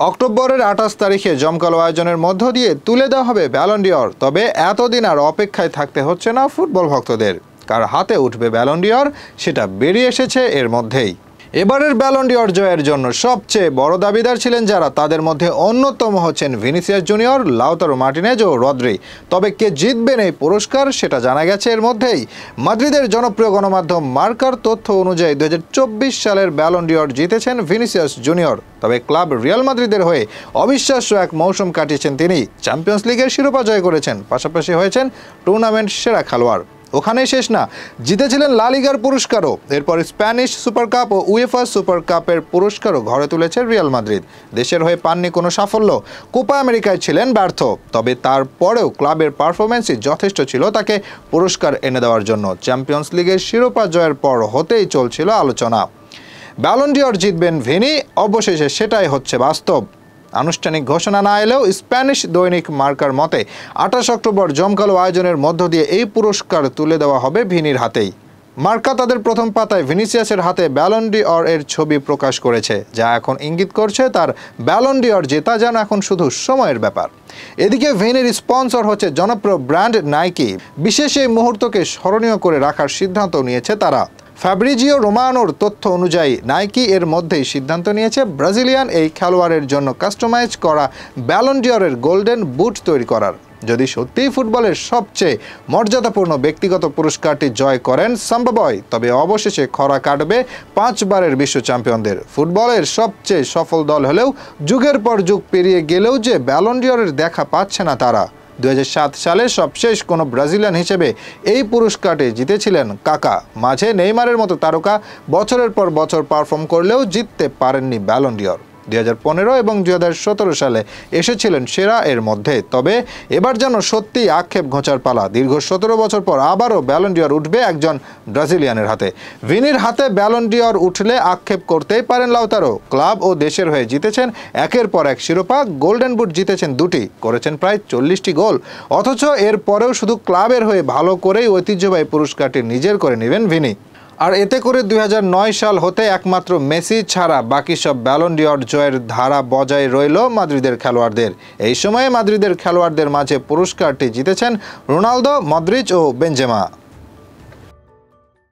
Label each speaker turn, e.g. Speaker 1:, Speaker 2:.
Speaker 1: অক্টোবরের ২৮ তারিখে জমকালো আয়োজনের মধ্য দিয়ে তুলে দেওয়া হবে ব্যালন ডি'র। তবে এতদিন আর অপেক্ষায় থাকতে হচ্ছে না ফুটবল ভক্তদের। কার হাতে উঠবে ব্যালন ডি'র সেটা বেরিয়ে এসেছে এর মধ্যেই। এবারের ব্যালন ডি'র জয়ের জন্য সবচেয়ে বড় দাবিদার ছিলেন যারা, তাদের মধ্যে অন্যতম হচ্ছেন ভিনিসিয়াস জুনিয়র, লাউতারো মার্টিনেজ ও রদ্রি। তবে কে জিতবেন এই পুরস্কার সেটা জানা গেছে এর মধ্যেই। মাদ্রিদের জনপ্রিয় গণমাধ্যম মার্কার তথ্য অনুযায়ী ২০২৪ সালের ব্যালন ডি'র জিতেছেন ভিনিসিয়াস জুনিয়র। তবে ক্লাব রিয়াল মাদ্রিদের হয়ে অবিশ্বাস্য এক মৌসুম কাটিয়েছেন তিনি। চ্যাম্পিয়ন্স লিগের শিরোপা জয় করেছেন, পাশাপাশি হয়েছেন টুর্নামেন্ট সেরা খেলোয়াড়। ওখানেই শেষ না, জিতেছিলেন লা লিগার পুরস্কারও। এরপর স্প্যানিশ সুপার কাপ ও উয়েফা সুপার কাপের পুরস্কারও ঘরে তুলেছে রিয়াল মাদ্রিদ। দেশের হয়ে পাননি কোনো সাফল্য, কোপা আমেরিকায় ছিলেন ব্যর্থ। তবে তারপরেও ক্লাবের পারফরমেন্সই যথেষ্ট ছিল তাকে পুরস্কার এনে দেওয়ার জন্য। চ্যাম্পিয়ন্স লিগের শিরোপা জয়ের পর হতেই চলছিল আলোচনা, ব্যালন ডি'র জিতবেন ভিনি। অবশেষে সেটাই হচ্ছে বাস্তব। আনুষ্ঠানিক ঘোষণা না এলেও স্প্যানিশ দৈনিক মার্কার মতে ২৮ অক্টোবর জমকালো আয়োজনের মধ্য দিয়ে এই পুরস্কার তুলে দেওয়া হবে ভিনির হাতেই। মার্কা তাদের প্রথম পাতায় ভিনিসিয়াসের হাতে ব্যালন ডি'র এর ছবি প্রকাশ করেছে, যা এখন ইঙ্গিত করছে তার ব্যালন ডি'র জেতা যেন এখন শুধু সময়ের ব্যাপার। এদিকে ভিনির স্পন্সর হচ্ছে জনপ্রিয় ব্র্যান্ড নাইকি। বিশেষ এই মুহূর্তকে স্মরণীয় করে রাখার সিদ্ধান্ত নিয়েছে তারা। ফ্যাব্রিজিও রোমানোর তথ্য অনুযায়ী নাইকি এর মধ্যেই সিদ্ধান্ত নিয়েছে ব্রাজিলিয়ান এই খেলোয়াড়ের জন্য কাস্টমাইজ করা ব্যালন ডি'রের গোল্ডেন বুট তৈরি করার। যদি সত্যিই ফুটবলের সবচেয়ে মর্যাদাপূর্ণ ব্যক্তিগত পুরস্কারটি জয় করেন সাম্বাবয়, তবে অবশেষে খরা কাটবে 5 বারের বিশ্ব চ্যাম্পিয়নদের। ফুটবলের সবচেয়ে সফল দল হলেও যুগের পর যুগ পেরিয়ে গেলেও যে ব্যালন ডি'রের দেখা পাচ্ছে না তারা। ২০০৭ সালে সবশেষ কোনো ব্রাজিলিয়ান হিসেবে এই পুরস্কারটি জিতেছিলেন কাকা। মাঝে নেইমারের মতো তারকা বছরের পর বছর পারফর্ম করলেও জিততে পারেননি ব্যালন ডি'র। ২০১৫ এবং ২০১৭ সালে এসেছিলেন সেরা এর মধ্যে। তবে এবার যেন সত্যিই আক্ষেপ ঘোচার পালা। দীর্ঘ ১৭ বছর পর আবারও ব্যালন ডি'র উঠবে একজন ব্রাজিলিয়ানের হাতে। ভিনির হাতে ব্যালন ডি'র উঠলে আক্ষেপ করতেই পারেন লাউতারো। ক্লাব ও দেশের হয়ে জিতেছেন একের পর এক শিরোপা, গোল্ডেন বুট জিতেছেন ২টি, করেছেন প্রায় ৪০টি গোল। অথচ এর পরেও শুধু ক্লাবের হয়ে ভালো করেই ঐতিহ্যবাহী পুরস্কারটি নিজের করে নেবেন ভিনি। আর এতে করে ২০০৯ সাল হতে একমাত্র মেসি ছাড়া বাকি সব ব্যালন ডি'র জয়ের ধারা বজায় রইল মাদ্রিদের খেলোয়াড়দের। এই সময়ে মাদ্রিদের খেলোয়াড়দের মাঝে পুরস্কারটি জিতেছেন রোনালদো, মদ্রিচ ও বেনজেমা।